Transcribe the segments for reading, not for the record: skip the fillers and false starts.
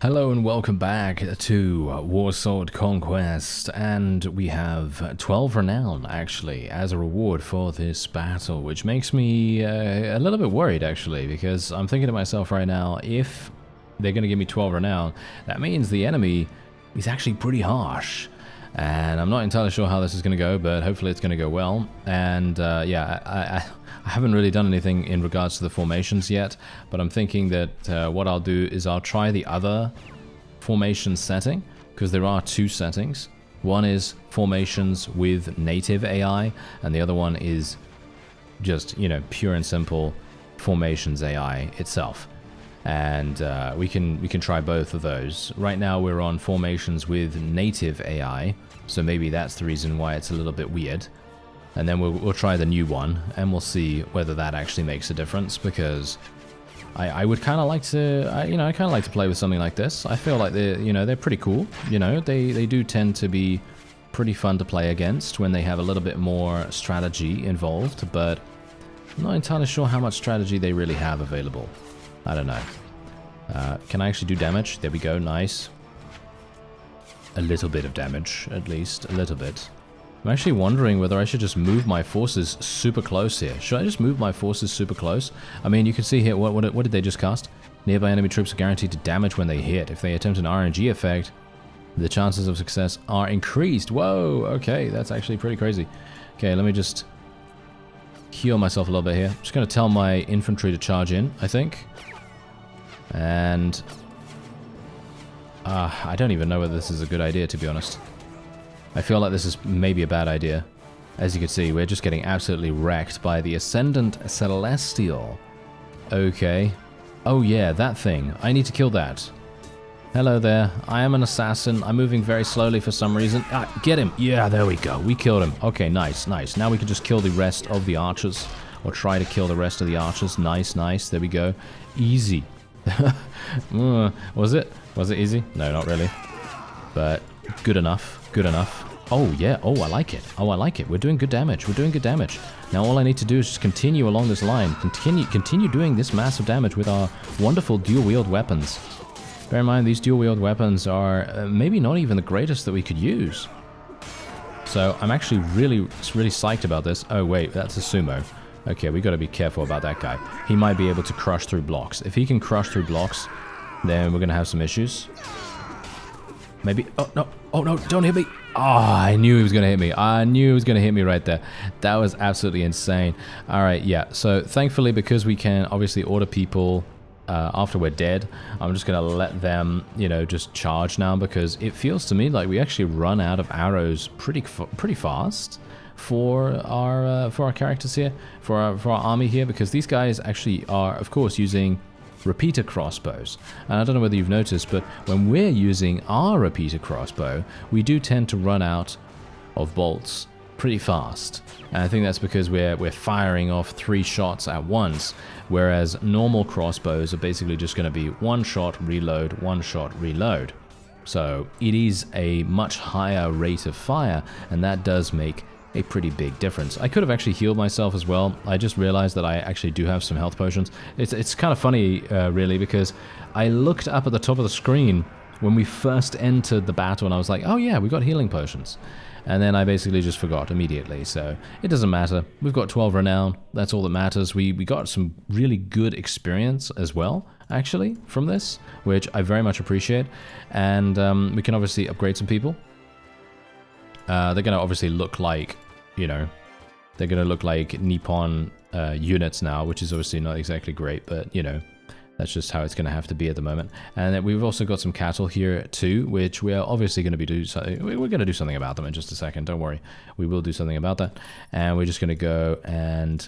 Hello and welcome back to Warsword Conquest, and we have 12 renown actually as a reward for this battle, which makes me a little bit worried actually, because I'm thinking to myself right now, if they're going to give me 12 renown, that means the enemy is actually pretty harsh. And I'm not entirely sure how this is going to go, but hopefully it's going to go well. And yeah, I haven't really done anything in regards to the formations yet, but I'm thinking that what I'll do is I'll try the other formation setting, because there are two settings. One is formations with native AI, and the other one is just, you know, pure and simple formations AI itself. And we can try both of those. Right now we're on formations with native AI, so maybe that's the reason why it's a little bit weird. And then we'll try the new one, and we'll see whether that actually makes a difference, because I would kind of like to, I kind of like to play with something like this. I feel like they're pretty cool. They do tend to be pretty fun to play against when they have a little bit more strategy involved, but I'm not entirely sure how much strategy they really have available. I don't know. Can I actually do damage? There we go, nice. A little bit of damage, at least. A little bit. I'm actually wondering whether I should just move my forces super close here. Should I just move my forces super close? I mean, you can see here, what did they just cast? Nearby enemy troops are guaranteed to damage when they hit. If they attempt an RNG effect, the chances of success are increased. Whoa, okay, that's actually pretty crazy. Okay, let me just heal myself a little bit here. I'm just going to tell my infantry to charge in, I think. And I don't even know whether this is a good idea, to be honest. I feel like this is maybe a bad idea. As you can see, we're just getting absolutely wrecked by the Ascendant Celestial. Okay. Oh yeah, that thing. I need to kill that. Hello there. I am an assassin. I'm moving very slowly for some reason. Ah, get him. Yeah, there we go. We killed him. Okay, nice, nice. Now we can just kill the rest of the archers. Or try to kill the rest of the archers. Nice, nice. There we go. Easy. Was it? Was it easy? No, not really. But good enough. Good enough. Oh, yeah. Oh, I like it. Oh, I like it. We're doing good damage. We're doing good damage. Now all I need to do is just continue along this line. Continue doing this massive damage with our wonderful dual-wield weapons. Bear in mind, these dual-wield weapons are maybe not even the greatest that we could use. So I'm actually really psyched about this. Oh, wait. That's a sumo. Okay, we got to be careful about that guy. He might be able to crush through blocks. If he can crush through blocks, then we're going to have some issues. Maybe... Oh, no, don't hit me. Oh, I knew he was going to hit me. I knew he was going to hit me right there. That was absolutely insane. All right, yeah. So, thankfully, because we can obviously order people after we're dead, I'm just going to let them, just charge now, because it feels to me like we actually run out of arrows pretty fast for our characters here, for our army here, because these guys actually are, of course, using repeater crossbows. And I don't know whether you've noticed, but when we're using our repeater crossbow, we do tend to run out of bolts pretty fast. And I think that's because we're firing off 3 shots at once, whereas normal crossbows are basically just going to be 1 shot, reload, 1 shot, reload. So it is a much higher rate of fire, and that does make a pretty big difference. I could have actually healed myself as well. I just realized that I actually do have some health potions. It's kind of funny, really, because I looked up at the top of the screen when we first entered the battle, and I was like, oh yeah, we got healing potions. And then I basically just forgot immediately, so it doesn't matter. We've got 12 renown. That's all that matters. We got some really good experience as well, actually, from this, which I very much appreciate. And we can obviously upgrade some people. They're going to obviously look like, they're going to look like Nippon units now, which is obviously not exactly great, but, that's just how it's going to have to be at the moment. And then we've also got some cattle here too, which we are obviously going to be doing something. We're going to do something about them in just a second. Don't worry. We will do something about that. And we're just going to go and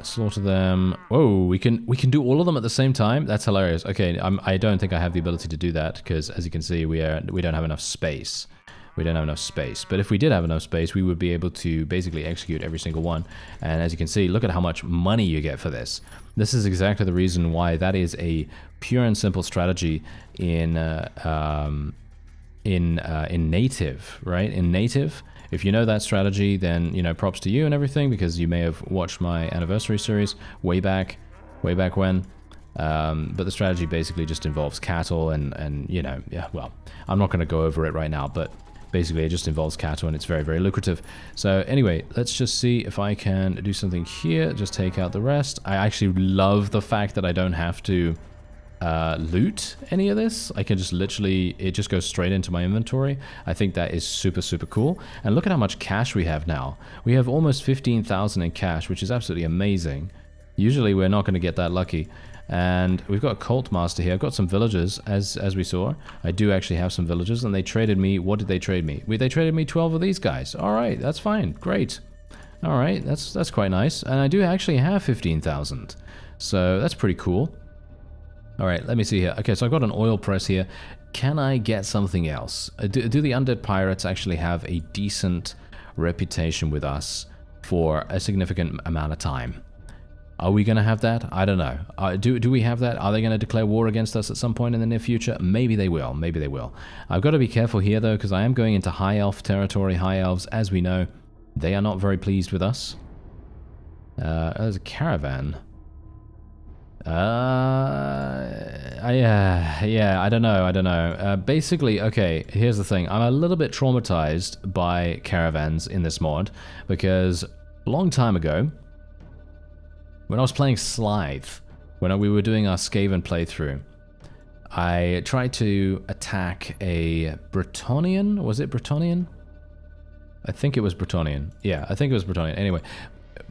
slaughter them. Whoa, we can do all of them at the same time? That's hilarious. Okay, I don't think I have the ability to do that, because as you can see, we don't have enough space. We don't have enough space. But if we did have enough space, we would be able to basically execute every single one. And as you can see, look at how much money you get for this. This is exactly the reason why that is a pure and simple strategy in native, right? In native, if you know that strategy, then props to you and everything, because you may have watched my anniversary series way back when. But the strategy basically just involves cattle and you know, yeah, well, I'm not going to go over it right now, but basically it just involves cattle and it's very, very lucrative. So anyway, let's just see if I can do something here. Just take out the rest. I actually love the fact that I don't have to loot any of this. I can just literally, it just goes straight into my inventory. I think that is super, super cool. And look at how much cash we have now. We have almost 15,000 in cash, which is absolutely amazing. Usually we're not going to get that lucky. And we've got a cult master here. I've got some villagers, as we saw. I do actually have some villagers, and they traded me, what did they trade me? They traded me 12 of these guys. All right, that's fine, great. All right, that's quite nice. And I do actually have 15,000. So that's pretty cool. All right, let me see here. Okay, so I've got an oil press here. Can I get something else? Do the undead pirates actually have a decent reputation with us for a significant amount of time? Are we going to have that? I don't know. Do we have that? Are they going to declare war against us at some point in the near future? Maybe they will. Maybe they will. I've got to be careful here, though, because I am going into high elf territory. High elves, as we know, they are not very pleased with us. There's a caravan. Yeah, I don't know. Basically, okay, here's the thing. I'm a little bit traumatized by caravans in this mod, because a long time ago, when I was playing Slythe, when we were doing our Skaven playthrough, I tried to attack a Bretonnian. Was it Bretonnian? I think it was Bretonnian. Yeah, I think it was Bretonnian. Anyway,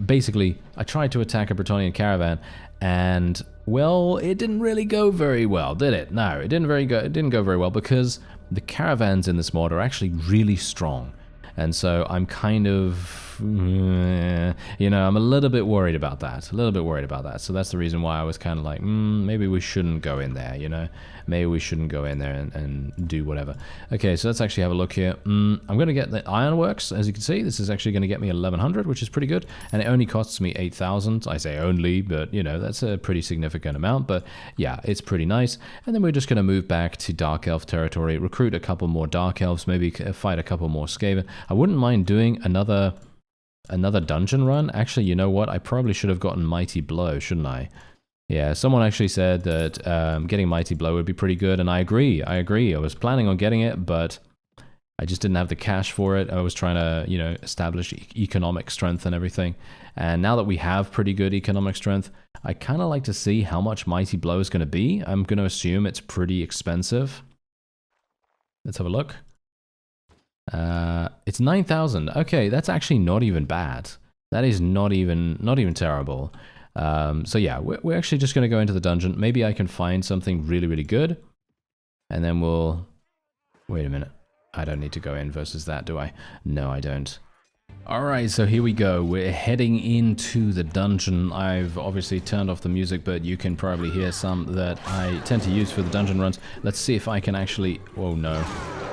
basically, I tried to attack a Bretonnian caravan, and, well, it didn't really go very well, did it? No, it didn't go very well, because the caravans in this mod are actually really strong. And so I'm kind of, you know, I'm a little bit worried about that. So that's the reason why I was kind of like, maybe we shouldn't go in there, you know? Maybe we shouldn't go in there and do whatever. Okay, so let's actually have a look here. I'm going to get the ironworks. As you can see, this is actually going to get me 1,100, which is pretty good. And it only costs me 8,000. I say only, but, you know, that's a pretty significant amount. But, yeah, it's pretty nice. And then we're just going to move back to Dark Elf territory, recruit a couple more Dark Elves, maybe fight a couple more Skaven. I wouldn't mind doing another dungeon run. Actually, you know what? I probably should have gotten Mighty Blow, shouldn't I? Yeah, someone actually said that getting Mighty Blow would be pretty good, and I agree. I was planning on getting it, but I just didn't have the cash for it. I was trying to, you know, establish economic strength and everything. And now that we have pretty good economic strength, I kind of like to see how much Mighty Blow is going to be. I'm going to assume it's pretty expensive. Let's have a look. It's 9,000. Okay, that's actually not even bad. That is not even terrible. So yeah, we're actually just going to go into the dungeon. Maybe I can find something really, really good. And then we'll... Wait a minute. I don't need to go in versus that, do I? No, I don't. Alright, so here we go. We're heading into the dungeon. I've obviously turned off the music, but you can probably hear some that I tend to use for the dungeon runs. Let's see if I can actually... Oh no,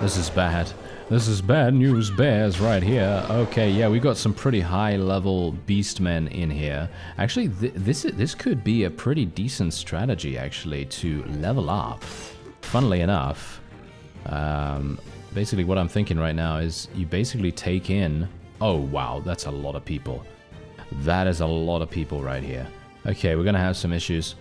this is bad. This is bad news bears right here. Okay, yeah, we got some pretty high-level beastmen in here. Actually, this could be a pretty decent strategy, actually, to level up. Funnily enough, basically what I'm thinking right now is you basically take in... Oh, wow, that's a lot of people. That is a lot of people right here. Okay, we're going to have some issues,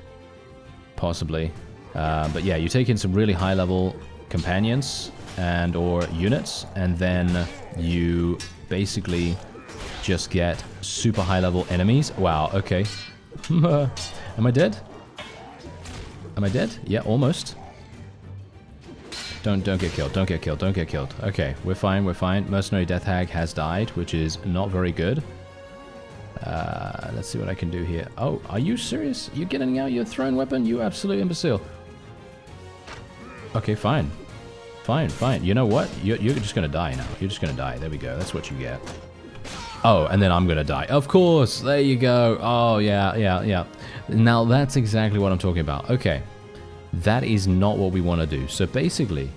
possibly. But yeah, you take in some really high-level companions and or units, and then you basically just get super high level enemies. Wow, okay. Am I dead? Am I dead? Yeah, almost. Don't get killed, don't get killed, don't get killed. Okay, we're fine, we're fine. Mercenary Death Hag has died, which is not very good. Let's see what I can do here. Oh, are you serious? You're getting out your thrown weapon? You absolute imbecile. Okay, fine. Fine, fine. You know what? You're just going to die now. You're just going to die. There we go. That's what you get. Oh, and then I'm going to die. Of course. There you go. Oh, yeah. Now, that's exactly what I'm talking about. Okay. That is not what we want to do. So basically,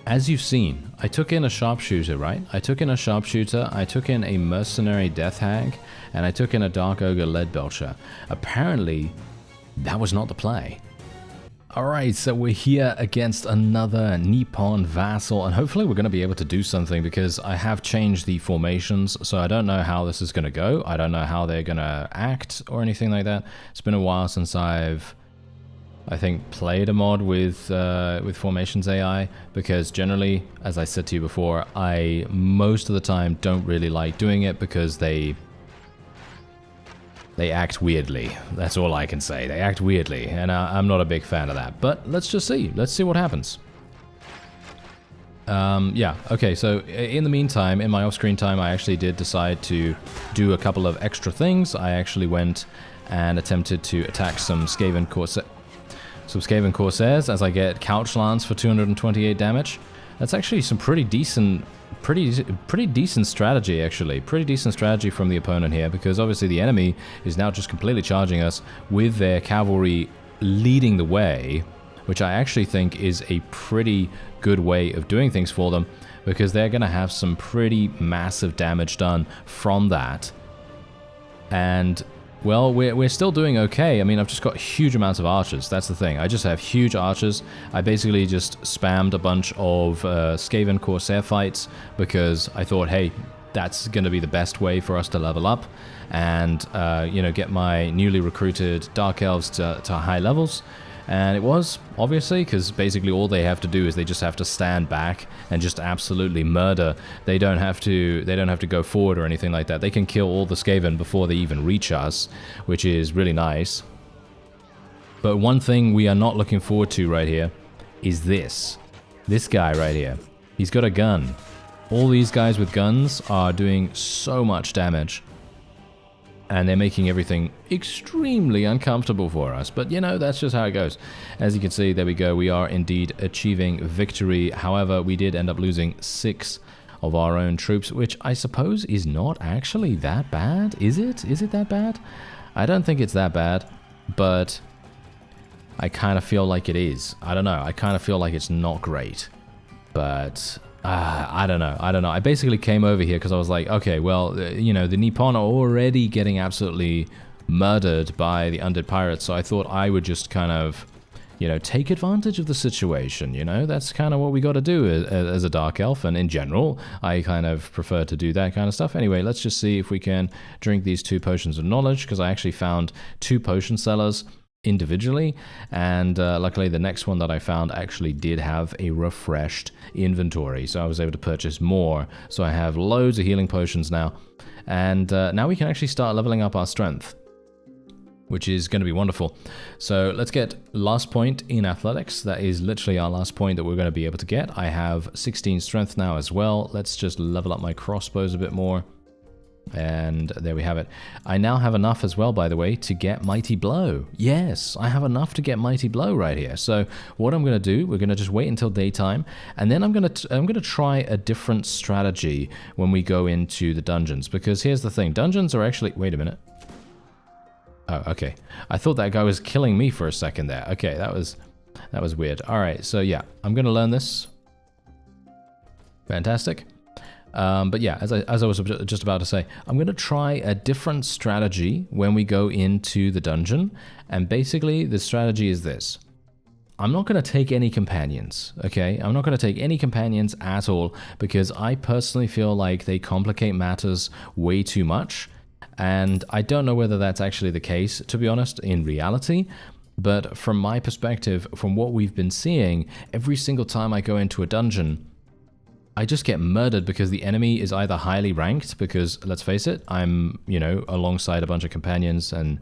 as you've seen, I took in a sharpshooter, right? I took in a sharpshooter, I took in a mercenary death hag, and I took in a dark ogre lead belcher. Apparently, that was not the play. Alright, so we're here against another Nippon vassal, and hopefully we're going to be able to do something because I have changed the formations, so I don't know how this is going to go. I don't know how they're going to act or anything like that. It's been a while since I've I think, played a mod with Formations AI, because generally, as I said to you before, I most of the time don't really like doing it because they act weirdly. That's all I can say. They act weirdly, and I'm not a big fan of that. But let's just see. Let's see what happens. Yeah, okay, so in the meantime, in my off-screen time, I actually did decide to do a couple of extra things. I actually went and attempted to attack some Skaven Corsairs as I get Couch Lance for 228 damage. That's actually some pretty decent strategy, actually. Pretty decent strategy from the opponent here, because obviously the enemy is now just completely charging us with their cavalry leading the way, which I actually think is a pretty good way of doing things for them, because they're going to have some pretty massive damage done from that. And, well, we're still doing okay. I mean, I've just got huge amounts of archers. That's the thing. I just have huge archers. I basically just spammed a bunch of Skaven Corsair fights because I thought, hey, that's going to be the best way for us to level up and, you know, get my newly recruited Dark Elves to high levels. And it was, obviously, because basically all they have to do is they just have to stand back and just absolutely murder. They don't have to go forward or anything like that. They can kill all the Skaven before they even reach us, which is really nice. But one thing we are not looking forward to right here is this. This guy right here. He's got a gun. All these guys with guns are doing so much damage. And they're making everything extremely uncomfortable for us. But, you know, that's just how it goes. As you can see, there we go. We are indeed achieving victory. However, we did end up losing 6 of our own troops, which I suppose is not actually that bad. Is it? Is it that bad? I don't think it's that bad, but I kind of feel like it is. I don't know. I kind of feel like it's not great. But I don't know. I basically came over here because I was like, okay, well, you know, the Nippon are already getting absolutely murdered by the undead pirates, so I thought I would just kind of, you know, take advantage of the situation, you know? That's kind of what we got to do as a Dark Elf, and in general, I kind of prefer to do that kind of stuff. Anyway, let's just see if we can drink these 2 potions of knowledge, because I actually found 2 potion sellers individually, and luckily the next one that I found actually did have a refreshed inventory, so I was able to purchase more. So I have loads of healing potions now, and now we can actually start leveling up our strength, which is going to be wonderful. So let's get last point in athletics. That is literally our last point that we're going to be able to get. I have 16 strength now as well. Let's just level up my crossbows a bit more. And there we have it. I now have enough as well, by the way, to get Mighty Blow. Yes, I have enough to get Mighty Blow right here. So what I'm going to do, we're going to just wait until daytime, and then I'm going to try a different strategy when we go into the dungeons. Because here's the thing, dungeons are actually... Wait a minute. Oh, okay. I thought that guy was killing me for a second there. Okay, that was weird. All right, so yeah, I'm going to learn this. Fantastic. But yeah, as I was just about to say, I'm going to try a different strategy when we go into the dungeon. And basically, the strategy is this. I'm not going to take any companions, okay? I'm not going to take any companions at all, because I personally feel like they complicate matters way too much. And I don't know whether that's actually the case, to be honest, in reality. But from my perspective, from what we've been seeing, every single time I go into a dungeon, I just get murdered because the enemy is either highly ranked, because, let's face it, I'm, you know, alongside a bunch of companions, and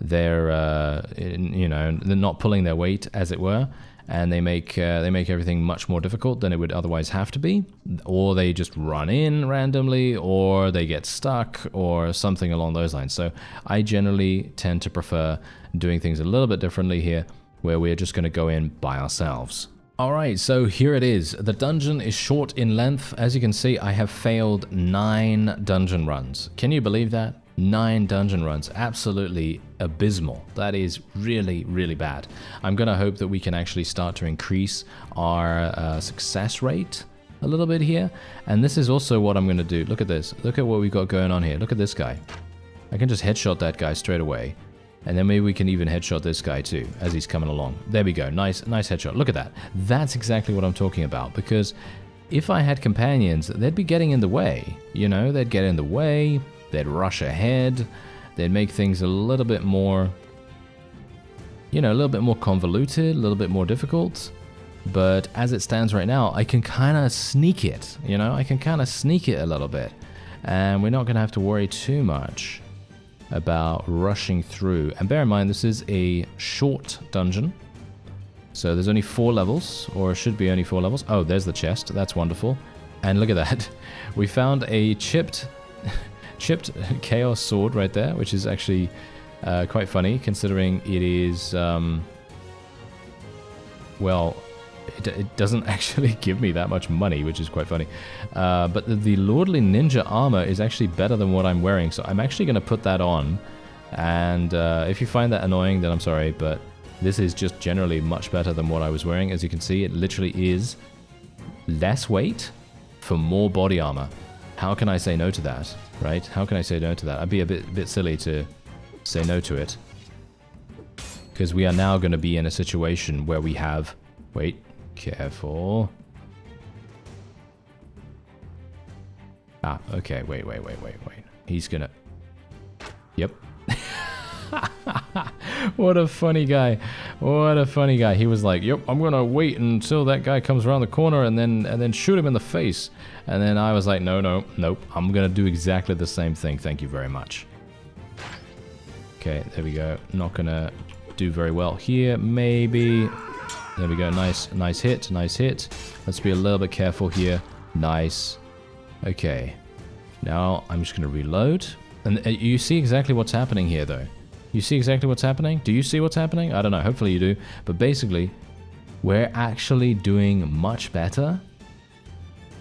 they're, you know, they're not pulling their weight, as it were, and they make everything much more difficult than it would otherwise have to be, or they just run in randomly, or they get stuck, or something along those lines. So I generally tend to prefer doing things a little bit differently here, where we're just going to go in by ourselves. Alright, so here it is. The dungeon is short in length. As you can see, I have failed 9 dungeon runs. Can you believe that? 9 dungeon runs. Absolutely abysmal. That is really, really bad. I'm going to hope that we can actually start to increase our success rate a little bit here. And this is also what I'm going to do. Look at this. Look at what we've got going on here. Look at this guy. I can just headshot that guy straight away. And then maybe we can even headshot this guy too, as he's coming along. There we go. Nice headshot. Look at that. That's exactly what I'm talking about. Because if I had companions, they'd be getting in the way. You know, they'd get in the way. They'd rush ahead. They'd make things a little bit more you know, a little bit more convoluted, a little bit more difficult. But as it stands right now, I can kind of sneak it, you know? I can kind of sneak it a little bit. And we're not going to have to worry too much about rushing through. And bear in mind, this is a short dungeon. So there's only 4 levels, or should be only 4 levels. Oh, there's the chest. That's wonderful. And look at that. We found a chipped chaos sword right there, which is actually quite funny, considering it is, well, it doesn't actually give me that much money, which is quite funny. But the Lordly Ninja armor is actually better than what I'm wearing, so I'm actually going to put that on. And if you find that annoying, then I'm sorry, but this is just generally much better than what I was wearing. As you can see, it literally is less weight for more body armor. How can I say no to that, right? How can I say no to that? I'd be a bit silly to say no to it. Because we are now going to be in a situation where we have... Wait, careful. Ah, okay, wait. He's gonna... Yep. What a funny guy. What a funny guy. He was like, yep, I'm gonna wait until that guy comes around the corner and then shoot him in the face. And then I was like, nope. I'm gonna do exactly the same thing. Thank you very much. Okay, there we go. Not gonna do very well here, maybe. There we go. Nice hit. Let's be a little bit careful here. Nice. Okay. Now I'm just gonna reload. And you see exactly what's happening here, though. You see exactly what's happening? Do you see what's happening? I don't know. Hopefully you do. But basically, we're actually doing much better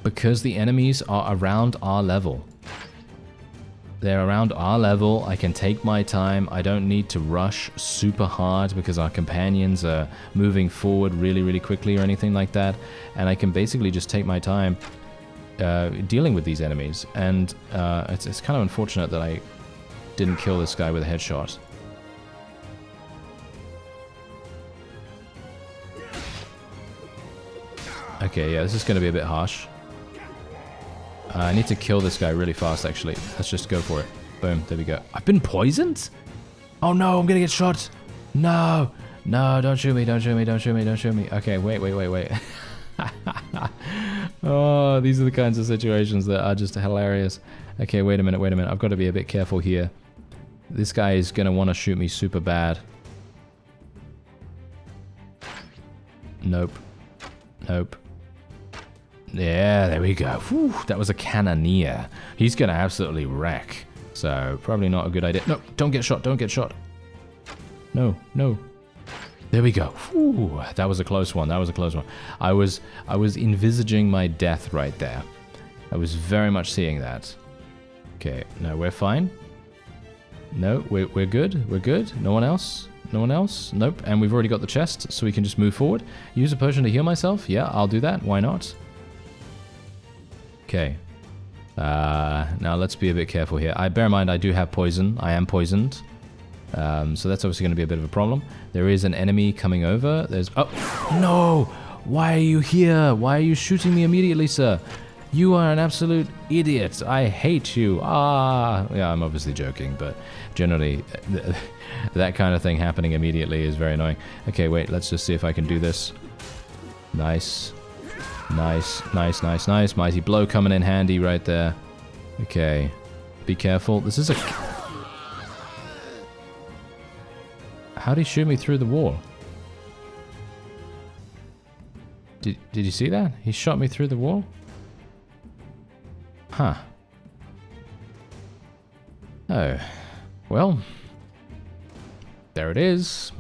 because the enemies are around our level. They're around our level. I can take my time. I don't need to rush super hard because our companions are moving forward really quickly or anything like that. And I can basically just take my time dealing with these enemies. And it's kind of unfortunate that I didn't kill this guy with a headshot. Okay, yeah, this is going to be a bit harsh. I need to kill this guy really fast, actually. Let's just go for it. Boom, there we go. I've been poisoned? Oh no, I'm going to get shot. No, don't shoot me. Okay, wait. Oh, these are the kinds of situations that are just hilarious. Okay, wait a minute. I've got to be a bit careful here. This guy is going to want to shoot me super bad. Nope. Yeah, there we go. Whew, that was a cannoneer. He's going to absolutely wreck. So, probably not a good idea. No, don't get shot. No. There we go. Whew, that was a close one. I was envisaging my death right there. I was very much seeing that. Okay, no, we're fine. No, we're good. No one else? Nope. And we've already got the chest, so we can just move forward. Use a potion to heal myself? Yeah, I'll do that. Why not? Okay. Now let's be a bit careful here. Bear in mind, I do have poison. I am poisoned. So that's obviously going to be a bit of a problem. There is an enemy coming over. Oh, no! Why are you here? Why are you shooting me immediately, sir? You are an absolute idiot. I hate you. Yeah, I'm obviously joking, but generally, that kind of thing happening immediately is very annoying. Okay, wait, let's just see if I can do this. Nice. Mighty blow coming in handy right there. Okay. Be careful. This is a... How'd he shoot me through the wall? Did you see that? He shot me through the wall? Huh. Oh. Well. There it is.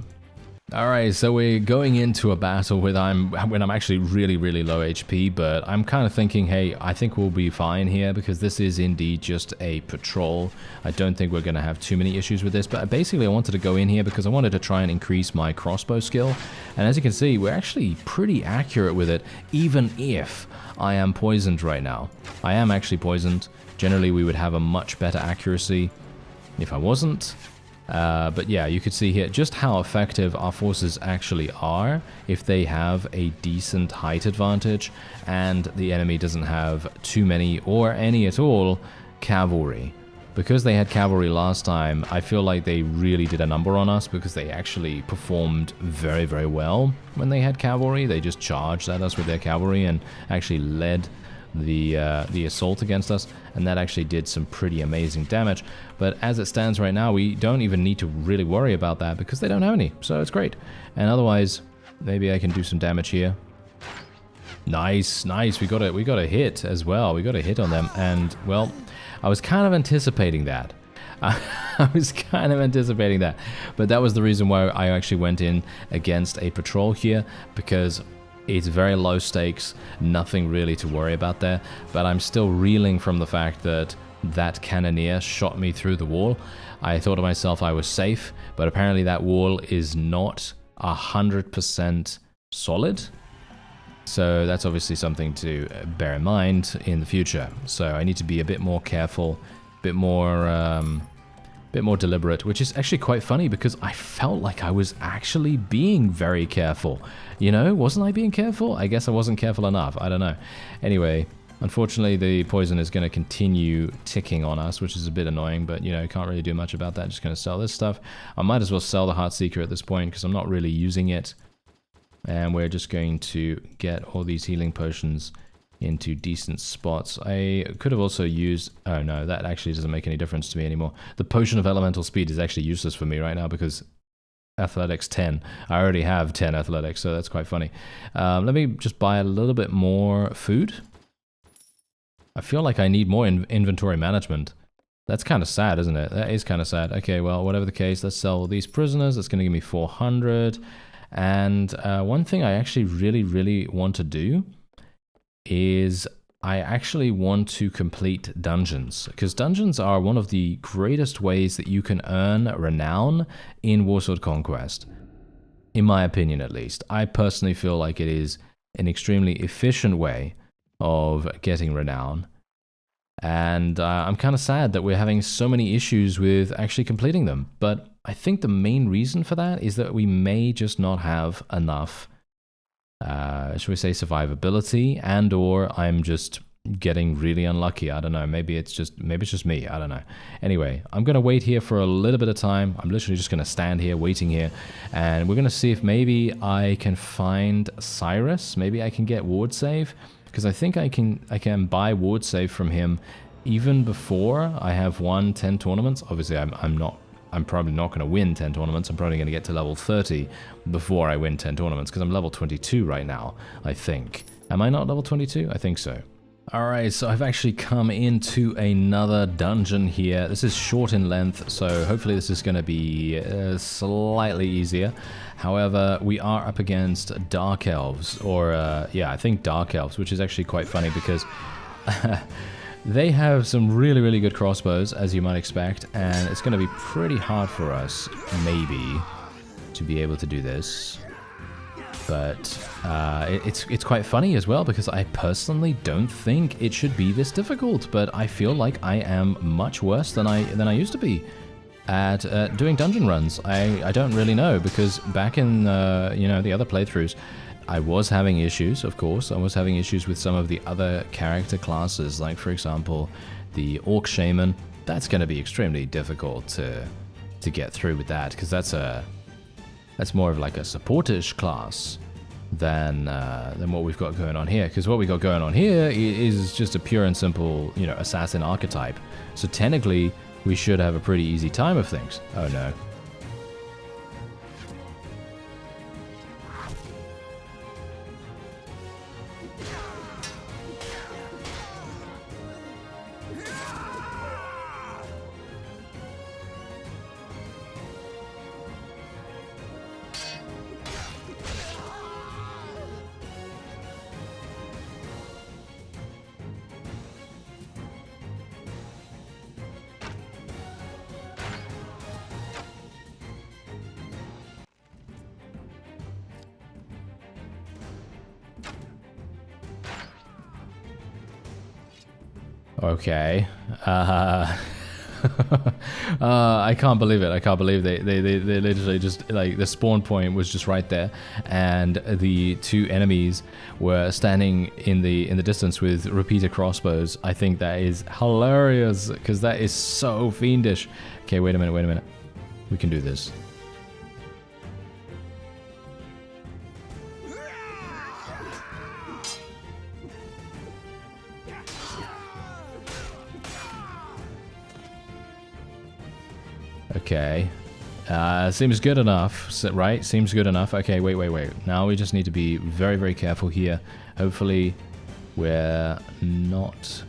Alright, so we're going into a battle when I'm actually really low HP, but I'm kind of thinking, hey, I think we'll be fine here because this is indeed just a patrol. I don't think we're going to have too many issues with this, but basically I wanted to go in here because I wanted to try and increase my crossbow skill. And as you can see, we're actually pretty accurate with it, even if I am poisoned right now. I am actually poisoned. Generally, we would have a much better accuracy if I wasn't. But yeah, you could see here just how effective our forces actually are if they have a decent height advantage and the enemy doesn't have too many or any at all cavalry. because they had cavalry last time, I feel like they really did a number on us because they actually performed very, very well when they had cavalry. They just charged at us with their cavalry and actually led the assault against us, and that actually did some pretty amazing damage. But as it stands right now, we don't even need to really worry about that because they don't have any, so it's great. And otherwise, maybe I can do some damage here. Nice, nice. We got a hit as well. We got a hit on them, and well, I was kind of anticipating that. I was kind of anticipating that, but that was the reason why I actually went in against a patrol here, because it's very low stakes, nothing really to worry about there, but I'm still reeling from the fact that that cannoneer shot me through the wall. I thought to myself I was safe, but apparently that wall is not 100% solid. So that's obviously something to bear in mind in the future. So I need to be a bit more careful, a bit more deliberate, which is actually quite funny because I felt like I was actually being very careful. You know, wasn't I being careful? I guess I wasn't careful enough. I don't know. Anyway, unfortunately, the poison is going to continue ticking on us, which is a bit annoying, but, you know, can't really do much about that. Just going to sell this stuff. I might as well sell the Heartseeker at this point because I'm not really using it. And we're just going to get all these healing potions into decent spots. I could have also used... Oh no, that actually doesn't make any difference to me anymore. The potion of elemental speed is actually useless for me right now because athletics 10. I already have 10 athletics, so that's quite funny. Let me just buy a little bit more food. I feel like I need more inventory management. That's kind of sad, isn't it? That is kind of sad. Okay, well, whatever the case, let's sell these prisoners. That's going to give me 400. And one thing I actually really want to do is I actually want to complete dungeons, because dungeons are one of the greatest ways that you can earn renown in Warsword Conquest, in my opinion at least. I personally feel like it is an extremely efficient way of getting renown, and I'm kind of sad that we're having so many issues with actually completing them, but I think the main reason for that is that we may just not have enough should we say survivability, and or I'm just getting really unlucky. I don't know, maybe it's just me, I don't know. Anyway, I'm gonna wait here for a little bit of time. I'm literally just gonna stand here waiting here, and we're gonna see if maybe I can find Cyrus. Maybe I can get ward save, because I think I can buy ward save from him even before I have won 10 tournaments. Obviously I'm probably not going to win 10 tournaments. I'm probably going to get to level 30 before I win 10 tournaments, because I'm level 22 right now, I think. Am I not level 22? I think so. Alright, so I've actually come into another dungeon here. This is short in length, so hopefully this is going to be slightly easier. However, we are up against Dark Elves, or yeah, I think Dark Elves, which is actually quite funny because... They have some really good crossbows, as you might expect, and it's going to be pretty hard for us, maybe, to be able to do this. But it's quite funny as well, because I personally don't think it should be this difficult, but I feel like I am much worse than I used to be at doing dungeon runs. I don't really know, because back in you know, the other playthroughs, I was having issues, of course. I was having issues with some of the other character classes, like, for example, the Orc Shaman. That's going to be extremely difficult to get through with that, because that's more of like a supportish class than what we've got going on here. Because what we got going on here is just a pure and simple, you know, assassin archetype. So technically, we should have a pretty easy time of things. Oh no. Okay. I can't believe it. I can't believe they literally just, like, the spawn point was just right there, and the two enemies were standing in the distance with repeater crossbows. I think that is hilarious, because that is so fiendish. Okay, wait a minute. We can do this. Okay. Seems good enough, right? Seems good enough. Okay, wait. Now we just need to be very, very careful here. Hopefully, we're not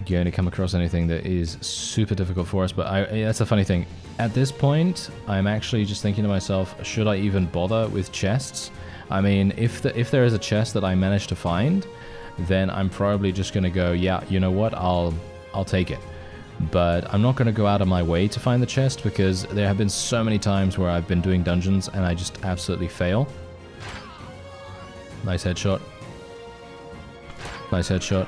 going to come across anything that is super difficult for us. But that's a funny thing. At this point, I'm actually just thinking to myself, should I even bother with chests? I mean, if there is a chest that I manage to find, then I'm probably just going to go, yeah, you know what? I'll take it. But I'm not going to go out of my way to find the chest, because there have been so many times where I've been doing dungeons and I just absolutely fail. Nice headshot. Nice headshot.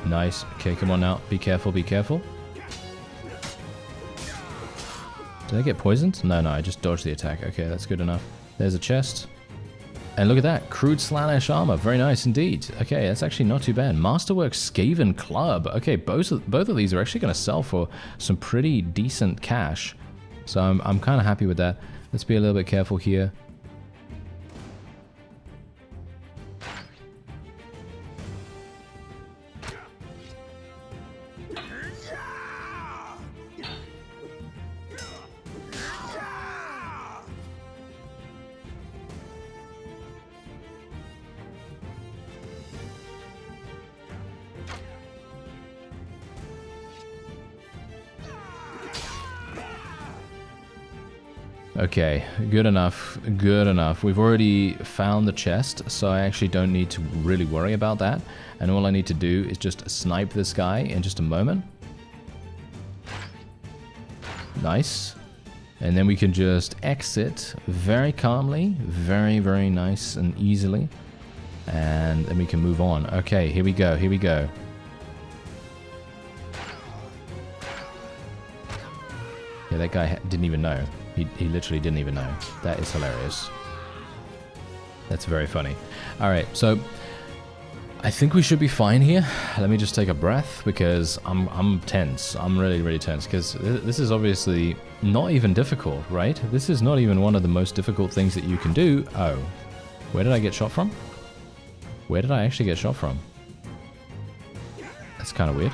Nice. Okay, come on now. Be careful, be careful. Did I get poisoned? No, I just dodged the attack. Okay, that's good enough. There's a chest. And look at that, crude Slaanesh armor, very nice indeed. Okay, that's actually not too bad. Masterwork Skaven Club. Okay, both of these are actually going to sell for some pretty decent cash. So I'm kind of happy with that. Let's be a little bit careful here. Okay, good enough, good enough. We've already found the chest, so I actually don't need to really worry about that. And all I need to do is just snipe this guy in just a moment. Nice. And then we can just exit very calmly, very, very nice and easily. And then we can move on. Okay, here we go, here we go. Yeah, that guy didn't even know. He literally didn't even know. That is hilarious. That's very funny. Alright, so I think we should be fine here. Let me just take a breath, because I'm tense. I'm really, really tense, because this is obviously not even difficult, right? This is not even one of the most difficult things that you can do. Oh, where did I get shot from? Where did I actually get shot from? That's kind of weird.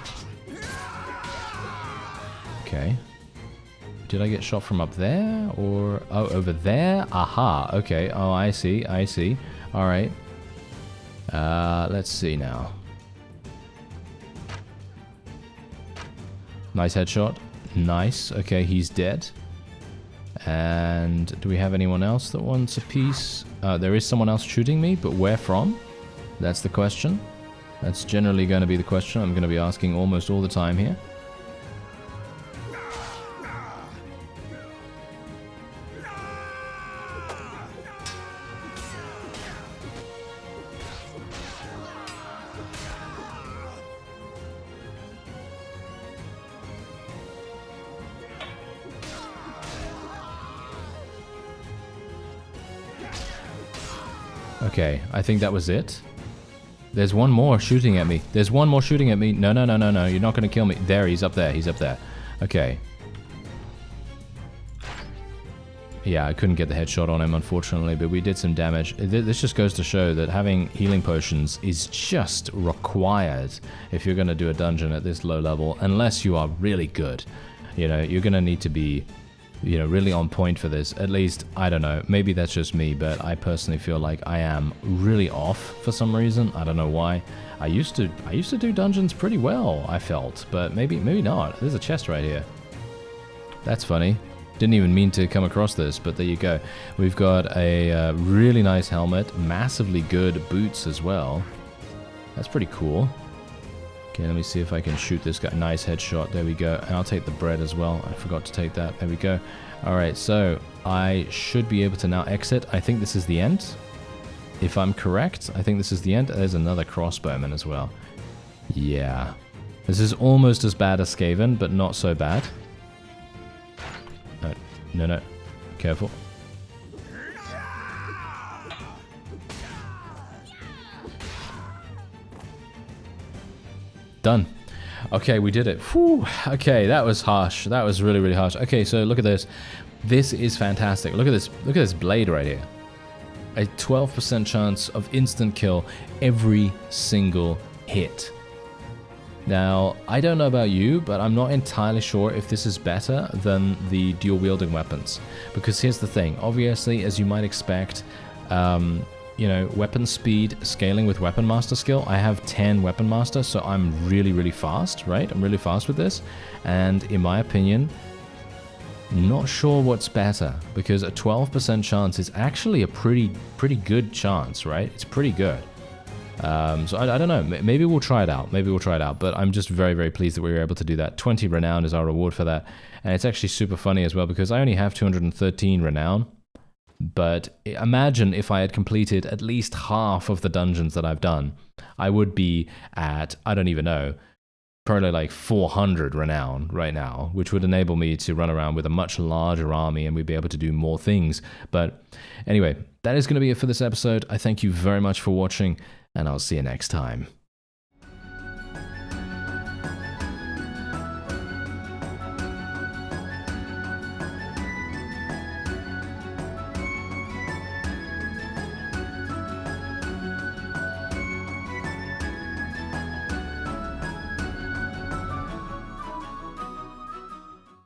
Okay. Did I get shot from up there? Or... oh, over there? Aha, okay. Oh, I see, I see. Alright. Let's see now. Nice headshot. Nice. Okay, he's dead. And do we have anyone else that wants a piece? There is someone else shooting me, but where from? That's the question. That's generally going to be the question I'm going to be asking almost all the time here. Okay, I think that was it. There's one more shooting at me. There's one more shooting at me. No, you're not going to kill me. There, he's up there. He's up there. Okay. Yeah, I couldn't get the headshot on him, unfortunately, but we did some damage. This just goes to show that having healing potions is just required if you're going to do a dungeon at this low level, unless you are really good. You know, you're going to need to be, you know, really on point for this. At least, I don't know, maybe that's just me, but I personally feel like I am really off for some reason. I don't know why. I used to do dungeons pretty well, I felt, but maybe not. There's a chest right here. That's funny. Didn't even mean to come across this, but there you go. We've got a really nice helmet, massively good boots as well. That's pretty cool. Okay, let me see if I can shoot this guy. Nice headshot. There we go. And I'll take the bread as well. I forgot to take that. There we go. Alright, so I should be able to now exit. I think this is the end. If I'm correct, I think this is the end. There's another crossbowman as well. Yeah. This is almost as bad as Skaven, but not so bad. No, no. Careful. Done. Okay, we did it. Whew. Okay, that was harsh. That was really, really harsh. Okay, so look at this. This is fantastic. Look at this. Look at this blade right here. A 12% chance of instant kill every single hit. Now, I don't know about you, but I'm not entirely sure if this is better than the dual wielding weapons. Because here's the thing. Obviously, as you might expect, you know, weapon speed scaling with Weapon Master skill. I have 10 Weapon Master, so I'm really, really fast, right? I'm really fast with this. And in my opinion, not sure what's better, because a 12% chance is actually a pretty good chance, right? It's pretty good. So I don't know. Maybe we'll try it out. Maybe we'll try it out. But I'm just very, very pleased that we were able to do that. 20 renown is our reward for that. And it's actually super funny as well, because I only have 213 renown. But imagine if I had completed at least half of the dungeons that I've done. I would be at, I don't even know, probably like 400 renown right now, which would enable me to run around with a much larger army and we'd be able to do more things. But anyway, that is going to be it for this episode. I thank you very much for watching, and I'll see you next time.